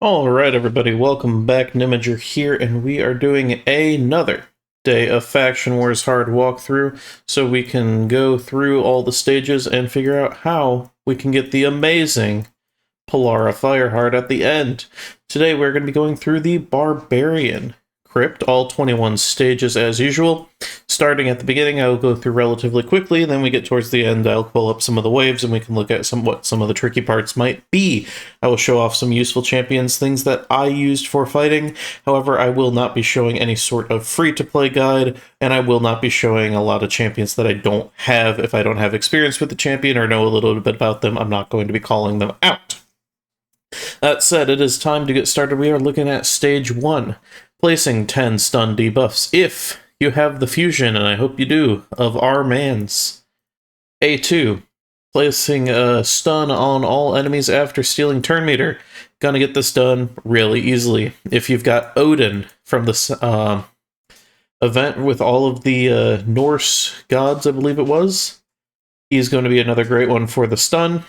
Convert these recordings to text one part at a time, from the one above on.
Alright everybody, welcome back. Nimager here, and we are doing another day of Faction Wars hard walkthrough, so we can go through all the stages and figure out how we can get the amazing Polara Fireheart at the end. Today we're going to be going through the Barbarian Crypt, all 21 stages as usual. Starting at the beginning, I will go through relatively quickly, and then we get towards the end, I'll pull up some of the waves and we can look at what some of the tricky parts might be. I will show off some useful champions, things that I used for fighting. However, I will not be showing any sort of free-to-play guide, and I will not be showing a lot of champions that I don't have. If I don't have experience with the champion or know a little bit about them, I'm not going to be calling them out. That said, it is time to get started. We are looking at Stage 1, placing 10 stun debuffs if you have the fusion, and I hope you do, of our mans. A2, placing a stun on all enemies after stealing turn meter. Gonna get this done really easily. If you've got Odin from this event with all of the Norse gods, I believe it was, he's going to be another great one for the stun.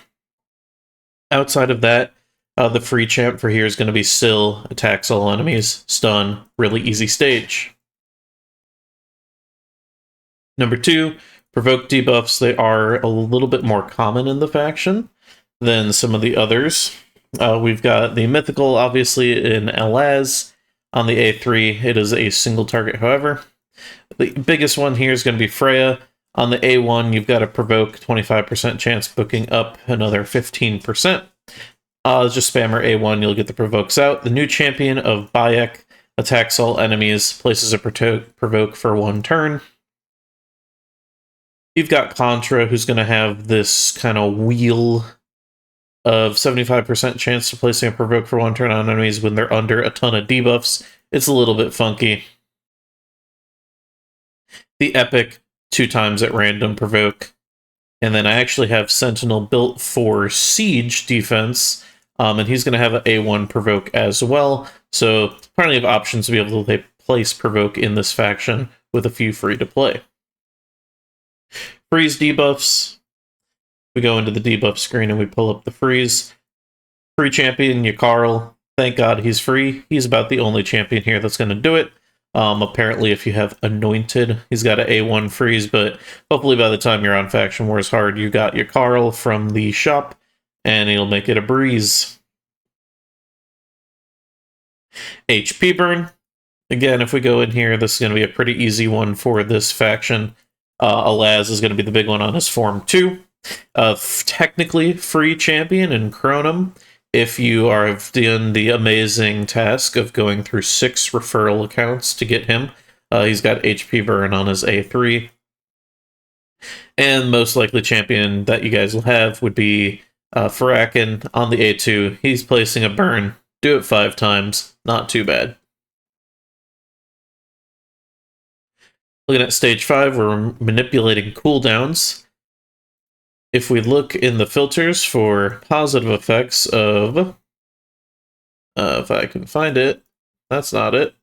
Outside of that, the free champ for here is going to be Syl, attacks all enemies, stun, really easy stage. Number 2, provoke debuffs. They are a little bit more common in the faction than some of the others. We've got the mythical, obviously, in Elaz. On the A3, it is a single target, however. The biggest one here is going to be Freya. On the A1, you've got a provoke, 25% chance booking up another 15%. Just spammer A1, you'll get the provokes out. The new champion of Bayek attacks all enemies, places a provoke for 1 turn. You've got Contra, who's going to have this kind of wheel of 75% chance to placing a provoke for 1 turn on enemies when they're under a ton of debuffs. It's a little bit funky. The Epic, 2 times at random provoke. And then I actually have Sentinel built for siege defense, and he's going to have an A1 provoke as well. So plenty of options to be able to place provoke in this faction with a few free to play. Freeze debuffs. We go into the debuff screen and we pull up the freeze. Free champion, Yakarl. Thank God he's free. He's about the only champion here that's going to do it. Apparently, if you have Anointed, he's got an A1 freeze, but hopefully by the time you're on Faction Wars Hard, you got Yakarl from the shop, and he'll make it a breeze. HP burn. Again, if we go in here, this is going to be a pretty easy one for this faction. Elaz is going to be the big one on his form 2. Technically free champion in Chronum if you are done the amazing task of going through 6 referral accounts to get him. He's got HP burn on his A3. And most likely champion that you guys will have would be Farakin on the A2. He's placing a burn. Do it 5 times. Not too bad. Looking at stage 5, we're manipulating cooldowns. If we look in the filters for positive effects of, if I can find it, that's not it.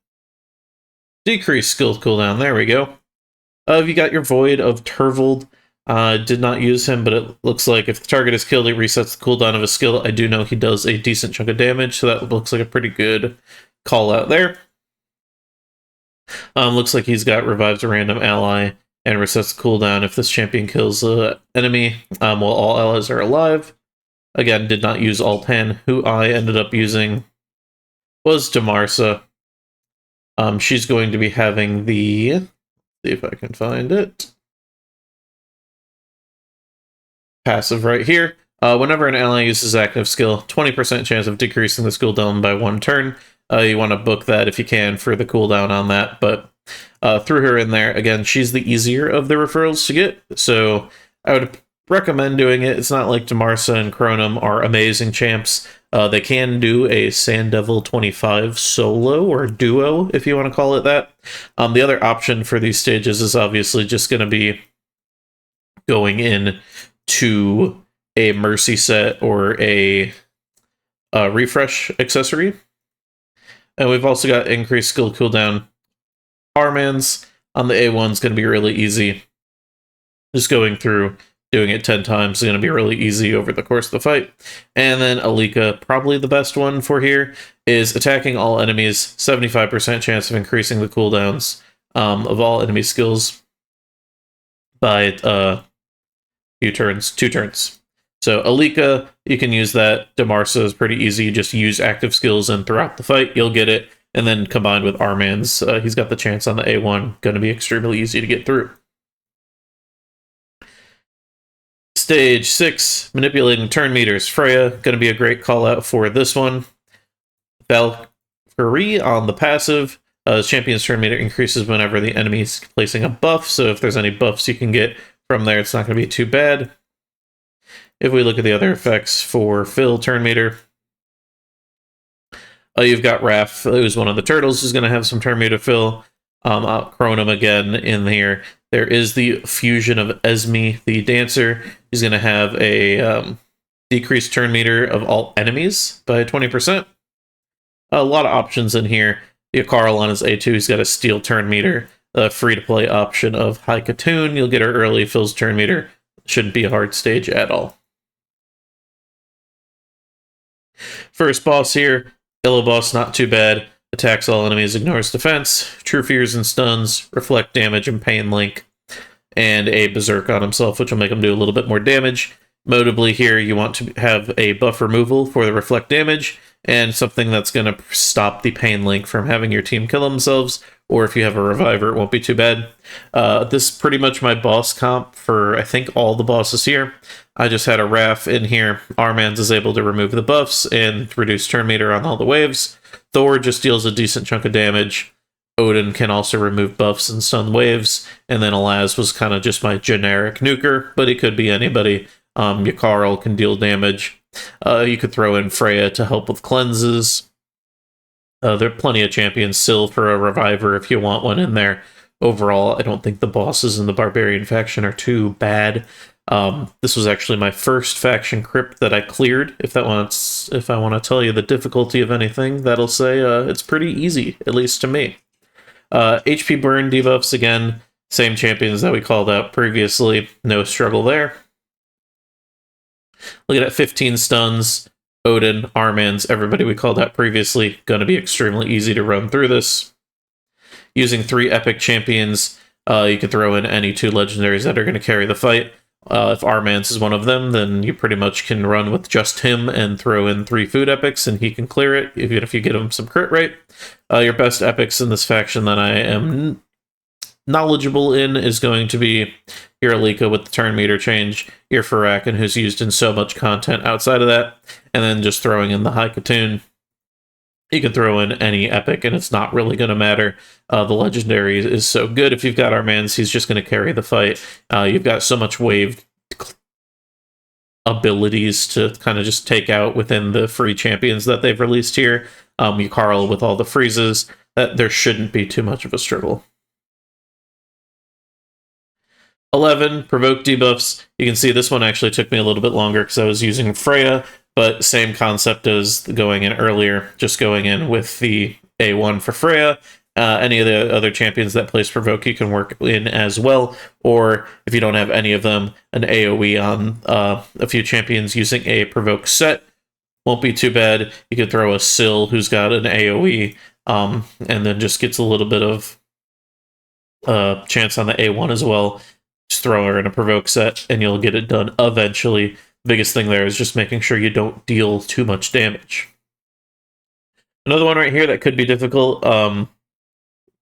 Decrease skill cooldown, there we go. You got your Void of Turvold. Did not use him, but it looks like if the target is killed, it resets the cooldown of a skill. I do know he does a decent chunk of damage, so that looks like a pretty good call out there. Looks like he's got revives a random ally and resets the cooldown if this champion kills an enemy while all allies are alive. Again, did not use Alt-10. Who I ended up using was Damarsa. She's going to be having the... Let's see if I can find it. Passive right here. Whenever an ally uses active skill, 20% chance of decreasing the cooldown by 1 turn. You want to book that if you can for the cooldown on that, but threw her in there. Again, she's the easier of the referrals to get, so I would recommend doing it. It's not like Damarsa and Chronum are amazing champs. They can do a Sand Devil 25 solo or duo, if you want to call it that. The other option for these stages is obviously just going to be going in to a Mercy set or a refresh accessory. And we've also got increased skill cooldown. Our man's on the A1 is going to be really easy. Just going through doing it 10 times is going to be really easy over the course of the fight. And then Alika, probably the best one for here, is attacking all enemies, 75% chance of increasing the cooldowns of all enemy skills by few turns, 2 turns. So Alika, you can use that. Demarsa is pretty easy. You just use active skills, and throughout the fight, you'll get it. And then combined with Arman's, he's got the chance on the A1. Going to be extremely easy to get through. Stage 6, manipulating turn meters. Freya, going to be a great call out for this one. Valkyrie on the passive. Champion's turn meter increases whenever the enemy is placing a buff, so if there's any buffs you can get from there, it's not going to be too bad. If we look at the other effects for Phil turn meter, you've got Raph, who's one of the turtles, who's going to have some turn meter fill. Chronum again in here. There is the fusion of Esme, the dancer. He's going to have a decreased turn meter of all enemies by 20%. A lot of options in here. Carl on his A2, he's got a steel turn meter. Free-to-play option of High Katoon. You'll get her early, Phil's turn meter. Shouldn't be a hard stage at all. First boss here, Yellow Boss, not too bad. Attacks all enemies, ignores defense, true fears and stuns, reflect damage and pain link, and a berserk on himself, which will make him do a little bit more damage. Notably here, you want to have a buff removal for the reflect damage, and something that's going to stop the pain link from having your team kill themselves, or if you have a reviver, it won't be too bad. This is pretty much my boss comp for, I think, all the bosses here. I just had a Raph in here. Arman's is able to remove the buffs and reduce turn meter on all the waves. Thor just deals a decent chunk of damage. Odin can also remove buffs and stun waves. And then Alaz was kind of just my generic nuker, but he could be anybody. Yakarl can deal damage. You could throw in Freya to help with cleanses. There are plenty of champions. Syl for a reviver if you want one in there. Overall, I don't think the bosses in the Barbarian faction are too bad. This was actually my first faction crypt that I cleared. If I want to tell you the difficulty of anything, that'll say it's pretty easy, at least to me. HP burn debuffs again, same champions that we called out previously. No struggle there. Look at that, 15 stuns. Odin, Arman's, everybody we called out previously. Going to be extremely easy to run through this. Using 3 epic champions, you can throw in any 2 legendaries that are going to carry the fight. If Arman's is one of them, then you pretty much can run with just him and throw in 3 food epics, and he can clear it, even if you get him some crit rate. Your best epics in this faction that I am knowledgeable in is going to be your Alika with the turn meter change, your Farakin, who's used in so much content outside of that, and then just throwing in the High Katoon. You can throw in any epic, and it's not really going to matter. The legendary is so good. If you've got Arman's, he's just going to carry the fight. You've got so much wave abilities to kind of just take out within the free champions that they've released here. Yakarl with all the freezes, that there shouldn't be too much of a struggle. 11, provoke debuffs. You can see this one actually took me a little bit longer because I was using Freya, but same concept as going in earlier, just going in with the A1 for Freya. Any of the other champions that place provoke you can work in as well, or if you don't have any of them, an AoE on a few champions using a provoke set won't be too bad. You could throw a Syl who's got an AoE, and then just gets a little bit of chance on the A1 as well. Just throw her in a provoke set, and you'll get it done eventually. Biggest thing there is just making sure you don't deal too much damage. Another one right here that could be difficult,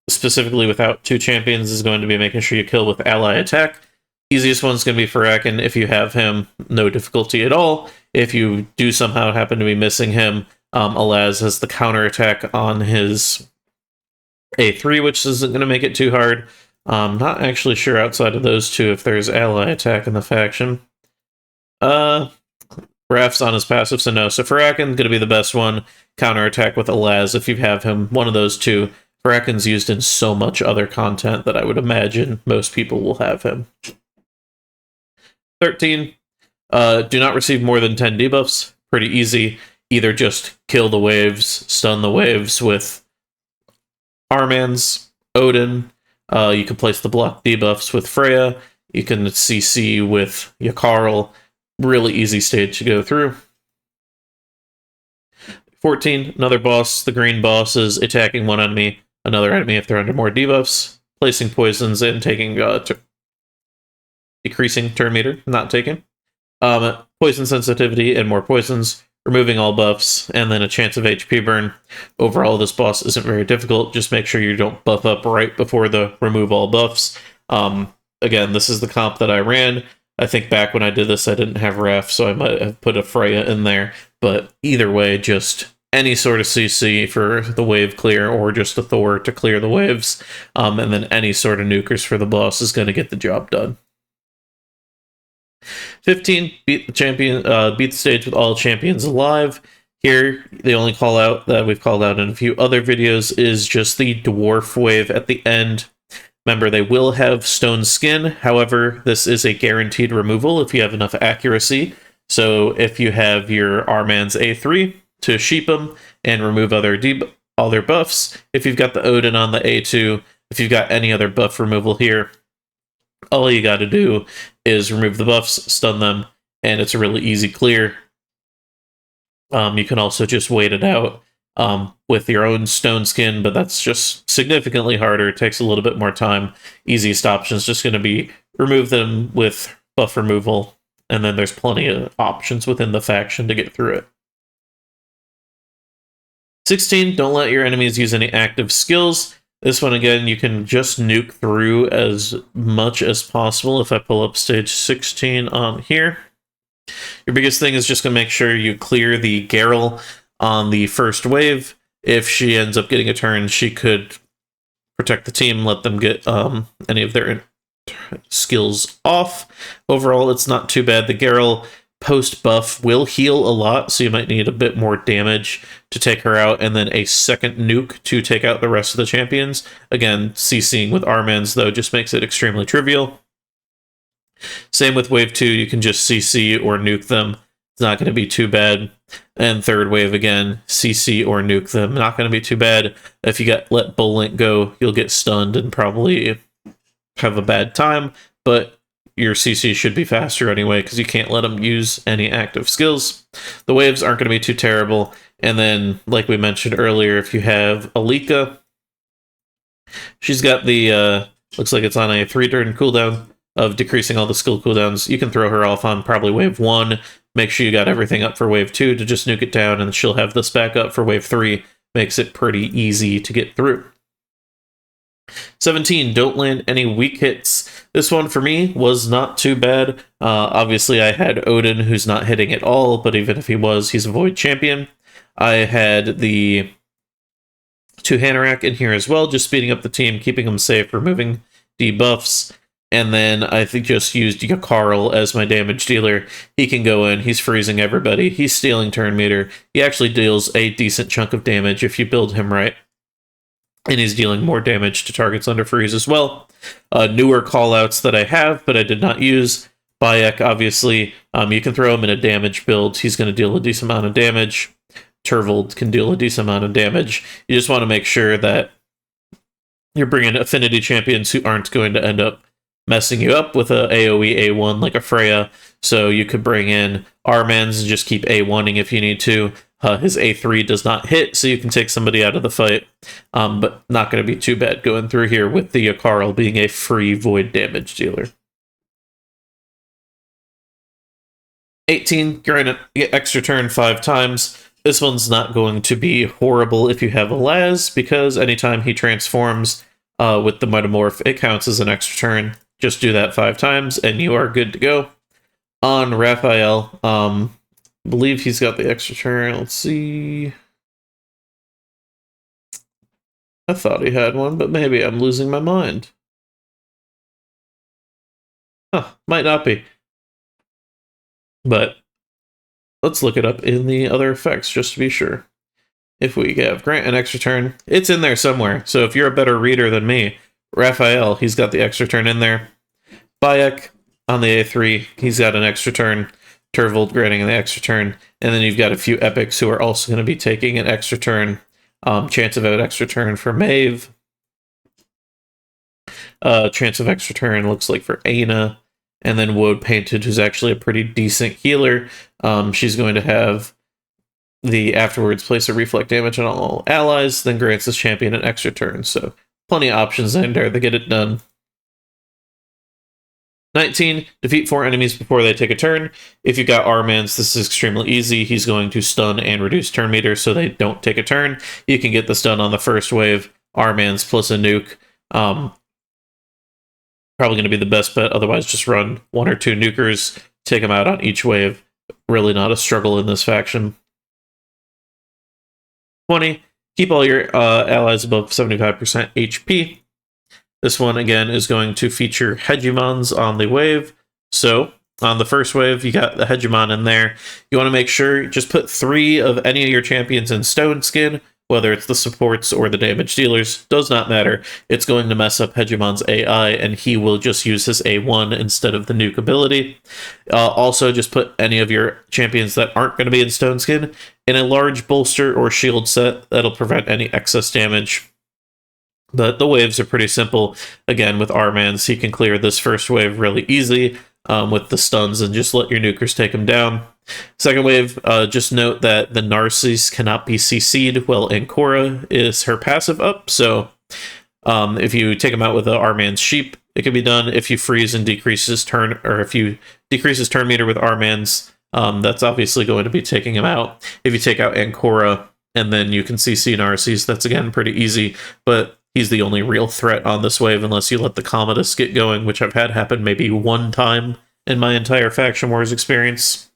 specifically without 2 champions, is going to be making sure you kill with ally attack. Easiest one's going to be Farakin. If you have him, no difficulty at all. If you do somehow happen to be missing him, Alaz has the counter attack on his A3, which isn't going to make it too hard. Not actually sure outside of those 2 if there's ally attack in the faction. Raph's on his passive, so no. So Farakin's going to be the best one. Counterattack with Alaz if you have him. One of those 2. Farakin's used in so much other content that I would imagine most people will have him. 13. Do not receive more than 10 debuffs. Pretty easy. Either just kill the waves, stun the waves with Arman's, Odin. You can place the block debuffs with Freya. You can CC with Yakarl. Really easy stage to go through. 14, another boss. The green boss is attacking one enemy, another enemy if they're under more debuffs, placing poisons and taking decreasing turn meter, not taking. Poison sensitivity and more poisons, removing all buffs, and then a chance of HP burn. Overall, this boss isn't very difficult. Just make sure you don't buff up right before the remove all buffs. Again, this is the comp that I ran. I think back when I did this, I didn't have Raph, so I might have put a Freya in there. But either way, just any sort of CC for the wave clear, or just a Thor to clear the waves, and then any sort of nukers for the boss is going to get the job done. 15, beat the stage with all champions alive. Here, the only call out that we've called out in a few other videos is just the dwarf wave at the end. Remember, they will have stone skin. However, this is a guaranteed removal if you have enough accuracy. So if you have your R-Man's A3 to sheep them and remove all their buffs, if you've got the Odin on the A2, if you've got any other buff removal here, all you got to do is remove the buffs, stun them, and it's a really easy clear. You can also just wait it out with your own stone skin, but that's just significantly harder. It takes a little bit more time. Easiest option is just going to be remove them with buff removal, and then there's plenty of options within the faction to get through it. 16, don't let your enemies use any active skills. This one, again, you can just nuke through as much as possible. If I pull up stage 16 on here, your biggest thing is just going to make sure you clear the Garrel on the first wave. If she ends up getting a turn, she could protect the team, let them get any of their skills off. Overall, it's not too bad. The Garrel post-buff will heal a lot, so you might need a bit more damage to take her out, and then a second nuke to take out the rest of the champions. Again, CCing with R-Mans, though, just makes it extremely trivial. Same with wave 2, you can just CC or nuke them. It's not going to be too bad. And third wave, again, CC or nuke them. Not going to be too bad. If you let Bull go, you'll get stunned and probably have a bad time, but your CC should be faster anyway, because you can't let them use any active skills. The waves aren't going to be too terrible. And then, like we mentioned earlier, if you have Alika, she's got the, looks like it's on a 3-turn cooldown of decreasing all the skill cooldowns. You can throw her off on probably wave 1. Make sure you got everything up for wave 2 to just nuke it down, and she'll have this back up for wave 3. Makes it pretty easy to get through. 17, don't land any weak hits. This one for me was not too bad. Obviously, I had Odin, who's not hitting at all, but even if he was, he's a Void champion. I had the 2 Hanorak in here as well, just speeding up the team, keeping them safe, removing debuffs. And then I think just used Yakarl as my damage dealer. He can go in, he's freezing everybody, he's stealing turn meter. He actually deals a decent chunk of damage if you build him right. And he's dealing more damage to targets under freeze as well. Newer callouts that I have, but I did not use. Bayek, obviously, you can throw him in a damage build. He's going to deal a decent amount of damage. Turvold can deal a decent amount of damage. You just want to make sure that you're bringing affinity champions who aren't going to end up messing you up with a AoE A1 like a Freya. So you could bring in R-Mans and just keep A1ing if you need to. His A3 does not hit, so you can take somebody out of the fight, but not going to be too bad going through here with the Yakarl being a free void damage dealer. 18, get extra turn 5 times. This one's not going to be horrible if you have a Laz, because anytime he transforms with the Metamorph, it counts as an extra turn. Just do that 5 times, and you are good to go. On Raphael, I believe he's got the extra turn. Let's see. I thought he had one, but maybe I'm losing my mind. Huh, might not be. But let's look it up in the other effects just to be sure. If we have grant an extra turn, it's in there somewhere. So if you're a better reader than me, Raphael, he's got the extra turn in there. Bayek on the A3, he's got an extra turn. Turvold granting an extra turn, and then you've got a few epics who are also going to be taking an extra turn. Chance of an extra turn for Maeve. Chance of extra turn looks like for Aina. and then Woad Painted, who's actually a pretty decent healer. She's going to have the afterwards place a reflect damage on all allies, then grants this champion an extra turn. So plenty of options in there to get it done. 19, defeat 4 enemies before they take a turn. If you've got R-Mans, this is extremely easy. He's going to stun and reduce turn meter so they don't take a turn. You can get the stun on the first wave, R-Mans plus a nuke. Probably going to be the best bet. Otherwise, just run 1 or 2 nukers, take them out on each wave. Really not a struggle in this faction. 20, keep all your allies above 75% HP. This one, again, is going to feature Hegemons on the wave. So, on the first wave, you got the Hegemon in there. You want to make sure, just put 3 of any of your champions in Stone Skin, whether it's the supports or the damage dealers, does not matter. It's going to mess up Hegemon's AI, and he will just use his A1 instead of the nuke ability. Also, just put any of your champions that aren't going to be in Stone Skin in a large bolster or shield set. That'll prevent any excess damage. But the waves are pretty simple. Again, with R-Mans, he can clear this first wave really easy with the stuns and just let your nukers take him down. Second wave, just note that the Narcissus cannot be CC'd while Ancora is her passive up. So if you take him out with the R-Man's Sheep, it can be done. If you freeze and decreases turn, or if you decreases turn meter with R-Mans, that's obviously going to be taking him out. If you take out Ancora and then you can CC Narcissus, that's again pretty easy. But he's the only real threat on this wave unless you let the Commodus get going, which I've had happen maybe 1 time in my entire Faction Wars experience.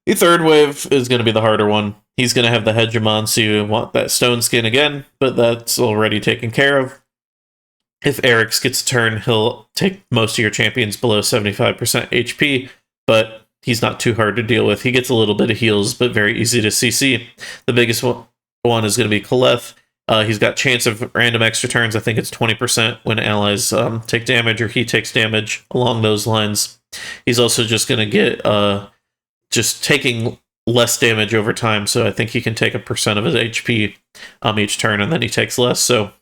The third wave is going to be the harder one. He's going to have the Hegemon, so you want that Stone Skin again, but that's already taken care of. If Eric's gets a turn, he'll take most of your champions below 75% HP, but he's not too hard to deal with. He gets a little bit of heals, but very easy to CC. The biggest one is going to be Koleth. He's got chance of random extra turns. I think it's 20% when allies take damage or he takes damage along those lines. He's also just going to get just taking less damage over time. So I think he can take 1% of his HP each turn and then he takes less. So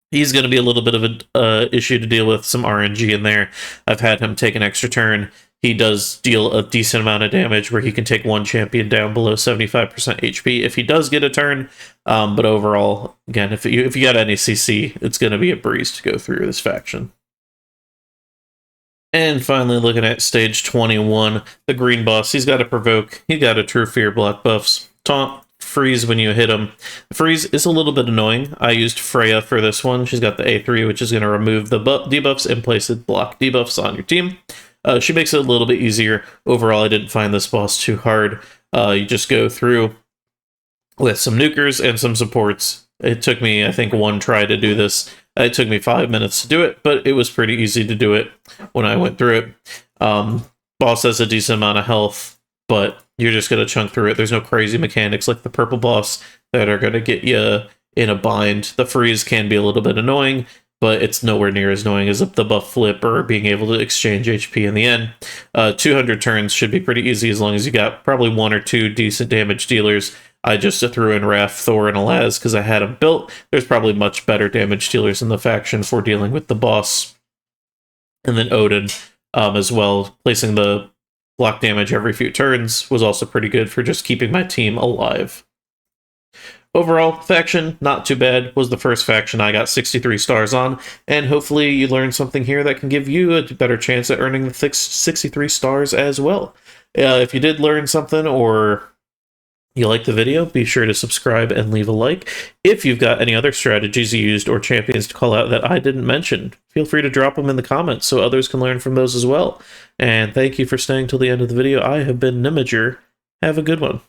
he's going to be a little bit of an issue to deal with, some RNG in there. I've had him take an extra turn. He does deal a decent amount of damage where he can take 1 champion down below 75% HP if he does get a turn. But overall, again, if you got any CC, it's going to be a breeze to go through this faction. And finally, looking at stage 21, the green boss. He's got a Provoke. He got a True Fear block buffs. Taunt, freeze when you hit him. The freeze is a little bit annoying. I used Freya for this one. She's got the A3, which is going to remove the debuffs and place it block debuffs on your team. She makes it a little bit easier. Overall, I didn't find this boss too hard. You just go through with some nukers and some supports. It took me, I think, 1 try to do this. It took me 5 minutes to do it, but it was pretty easy to do it when I went through it. Boss has a decent amount of health, but you're just going to chunk through it. There's no crazy mechanics like the purple boss that are going to get you in a bind. The freeze can be a little bit annoying, but it's nowhere near as annoying as the buff flip or being able to exchange HP in the end. 200 turns should be pretty easy as long as you got probably 1 or 2 decent damage dealers. I just threw in Raph, Thor, and Alaz because I had them built. There's probably much better damage dealers in the faction for dealing with the boss. And then Odin as well. Placing the block damage every few turns was also pretty good for just keeping my team alive. Overall, faction, not too bad, was the first faction I got 63 stars on, and hopefully you learned something here that can give you a better chance at earning the 63 stars as well. If you did learn something or you liked the video, be sure to subscribe and leave a like. If you've got any other strategies you used or champions to call out that I didn't mention, feel free to drop them in the comments so others can learn from those as well. And thank you for staying till the end of the video. I have been Nimiger. Have a good one.